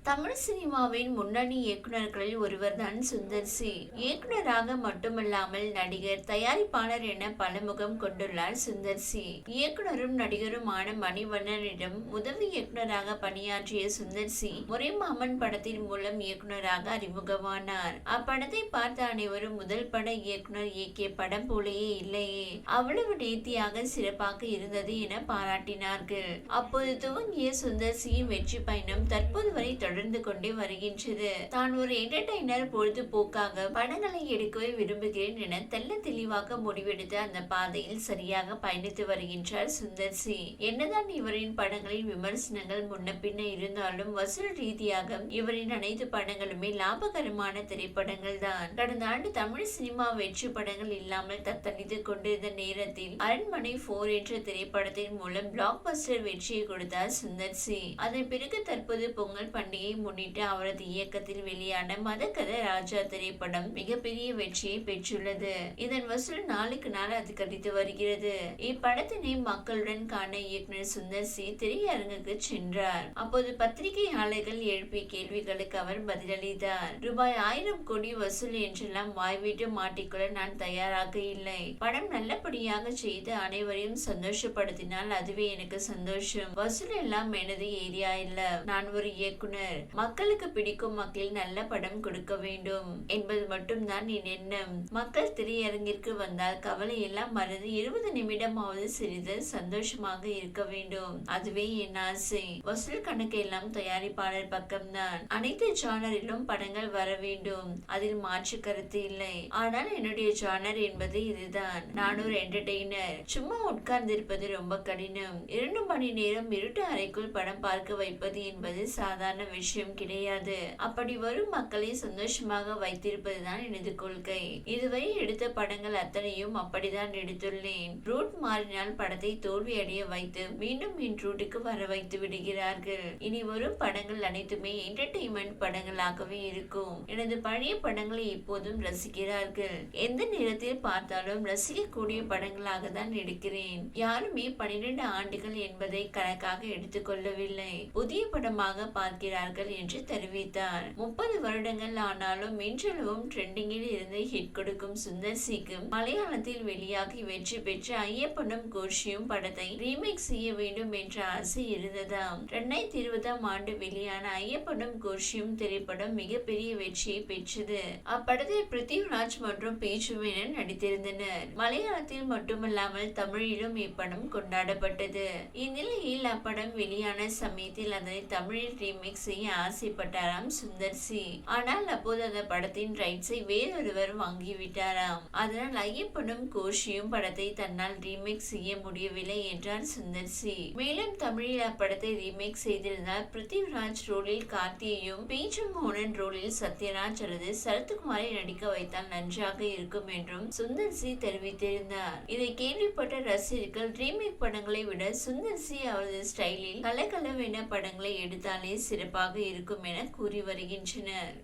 தமிழ் சினிமாவின் முன்னணி இயக்குநர்களில் ஒருவர்தான் சுந்தர் சி. இயக்குநராக மட்டுமல்லாமல் நடிகர், தயாரிப்பாளர் என பலமுகம் கொண்டுள்ளார் சுந்தர் சி. இயக்குனரும் நடிகருமான மணிவண்ணனிடம் உதவி இயக்குநராக பணியாற்றிய சுந்தர் சி முறைமாமன் படத்தின் மூலம் இயக்குநராக அறிமுகமானார். அப்படத்தை பார்த்த அனைவரும் முதல் பட இயக்குனர் இயக்கிய படம் போலேயே இல்லையே, அவ்வளவு நேர்த்தியாக சிறப்பாக இருந்தது என பாராட்டினார்கள். அப்போது துவங்கிய சுந்தர் சியின் வெற்றி பயணம் தற்போது வரை தொடர்ந்து கொண்டே வருகின்றது. தான் ஒரு என்டர்டைனர், பொழுதுபோக்காக படங்களை எடுக்கவே விரும்புகிறேன் என தெல்ல தெளிவாக முடிவெடுத்து அந்த பாதையில் சரியாக பயணித்து வருகின்றார் சுந்தர் சி. என்னதான் இவரின் படங்களின் விமர்சனங்கள் முன்ன பின்ன இருந்தாலும் வசூல் ரீதியாக இவரின் அனைத்து படங்களுமே லாபகரமான திரைப்படங்கள் தான். கடந்த ஆண்டு தமிழ் சினிமா வெற்றி படங்கள் இல்லாமல் தத்தளித்துக் கொண்டிருந்த நேரத்தில் அரண்மனை 4 என்ற திரைப்படத்தின் மூலம் பிளாக் பஸ்டர் வெற்றியை கொடுத்தார் சுந்தர் சி. அதன் பிறகு தற்போது பொங்கல் பண்டிகை முன்னிட்டு அவரது இயக்கத்தில் வெளியான மதகத ராஜா திரைப்படம் மிகப்பெரிய வெற்றியை பெற்றுள்ளது. இதன் வசூல் நாளுக்கு நாள் அதிகரித்து வருகிறது. இப்படத்தினை மக்களுடன் காண இயக்குனர் சுந்தர் சி திரையரங்குக்கு சென்றார். அப்போது பத்திரிகையாளர்கள் எழுப்பிய கேள்விகளுக்கு அவர் பதிலளித்தார். ரூபாய் 1000 கோடி வசூல் என்றெல்லாம் வாய்விட்டு மாட்டிக்கொள்ள நான் தயாராக இல்லை. படம் நல்லபடியாக செய்து அனைவரையும் சந்தோஷப்படுத்தினால் அதுவே எனக்கு சந்தோஷம். வசூல் எல்லாம் எனது ஏரியா இல்ல. நான் ஒரு இயக்குனர். மக்களுக்கு பிடிக்கும் வகையில் நல்ல படம் கொடுக்க வேண்டும் என்பது மட்டும்தான் என் எண்ணம். மக்கள் திரையரங்கிற்கு வந்தால் கவலை எல்லாம் மறந்து 20 நிமிடமாவது சிறிது சந்தோஷமாக இருக்க வேண்டும். அதுவே என் ஆசை. வசூல் கணக்கு எல்லாம் தயாரிப்பாளர் பக்கம்தான். அனைத்து ஜானரிலும் படங்கள் வர வேண்டும், அதில் மாற்று கருத்து இல்லை. ஆனால் என்னுடைய ஜானர் என்பது இதுதான். நான் ஒரு என்டர்டெய்னர். சும்மா உட்கார்ந்திருப்பது ரொம்ப கடினம். 2 மணி நேரம் இருட்டு அறைக்குள் படம் பார்க்க வைப்பது என்பது சாதாரண விஷயம் கிடையாது. அப்படி வரும் மக்களை சந்தோஷமாக வைத்திருப்பதுதான் எனது கொள்கை. இதுவரை எடுத்த படங்கள் அத்தனையும் அப்படிதான் எடுத்துள்ளேன். ரூட் மாறினால் படத்தை தோல்வி அடைய வைத்து மீண்டும் என் ரூட்டுக்கு வர வைத்து விடுகிறார்கள். இனி வரும் படங்கள் அனைத்துமே என்டர்டெயின்மெண்ட் படங்களாகவே இருக்கும். எனது பழைய படங்களை இப்போதும் ரசிக்கிறார்கள். எந்த நேரத்தில் பார்த்தாலும் ரசிக்கக்கூடிய படங்களாக தான் எடுக்கிறேன். யாருமே 12 ஆண்டுகள் என்பதை கணக்காக எடுத்துக்கொள்ளவில்லை. புதிய படமாக பார்க்கிறார்கள் என்று தெரிவித்தார். 30 வருடங்கள் ஆனாலும் இன்றளவும் ட்ரெண்டிங்கில் இருந்து ஹிட் கொடுக்கும் சுந்தர் சிக்கு மலையாளத்தில் வெளியாகி வெற்றி பெற்ற ஐயப்பனும் கோஷியும் படத்தை ரீமேக் செய்ய வேண்டும் என்ற ஆசை இருந்ததாம். 2020ஆம் ஆண்டு வெளியான ஐயப்பனும் கோஷியும் திரைப்படம் மிகப்பெரிய வெற்றியை பெற்றது. அப்படத்தில் பிருத்திவிராஜ் மற்றும் பேச்சு மேனன் நடித்திருந்தனர். மலையாளத்தில் மட்டுமல்லாமல் தமிழிலும் இப்படம் கொண்டாடப்பட்டது. இந்நிலையில் அப்படம் வெளியான சமயத்தில் அதனை தமிழில் ரீமேக் செய்ய ஆசைப்பட்டாராம் சுந்தர் சி. ஆனால் அப்போது அந்த படத்தின் ரைட்ஸை வேறொருவர் வாங்கிவிட்டாராம். அதனால் ஐயப்பனும் கோஷியும் படத்தை தன்னால் ரீமேக் செய்ய முடியவில்லை என்றார் சுந்தர் சி. மேலும் தமிழில் அப்படத்தை ரீமேக் செய்திருந்தால் பிருத்திவிராஜ் ரோலில் கார்த்தியையும், பேச்சு மோகன் ரோலில் சத்யராஜ் அல்லது சரத்குமாரை நடிக்க வைத்தால் நன்றாக இருக்கும் என்றும் சுந்தர் சி தெரிவித்திருந்தார். இதை கேள்விப்பட்ட ரசிகர்கள் ரீமேக் படங்களை விட சுந்தர் சி அவரது ஸ்டைலில் கலகலவென படங்களை எடுத்தாலே சிறப்பாக இருக்கும் என கூறி வருகின்றனர்.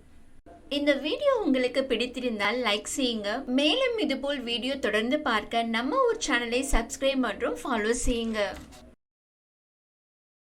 இந்த வீடியோ உங்களுக்கு பிடித்திருந்தால் லைக் செய்யுங்க. மேலும் இதுபோல் வீடியோ தொடர்ந்து பார்க்க நம்ம ஒரு சேனலை சப்ஸ்கிரைப் மற்றும் ஃபாலோ செய்யுங்க.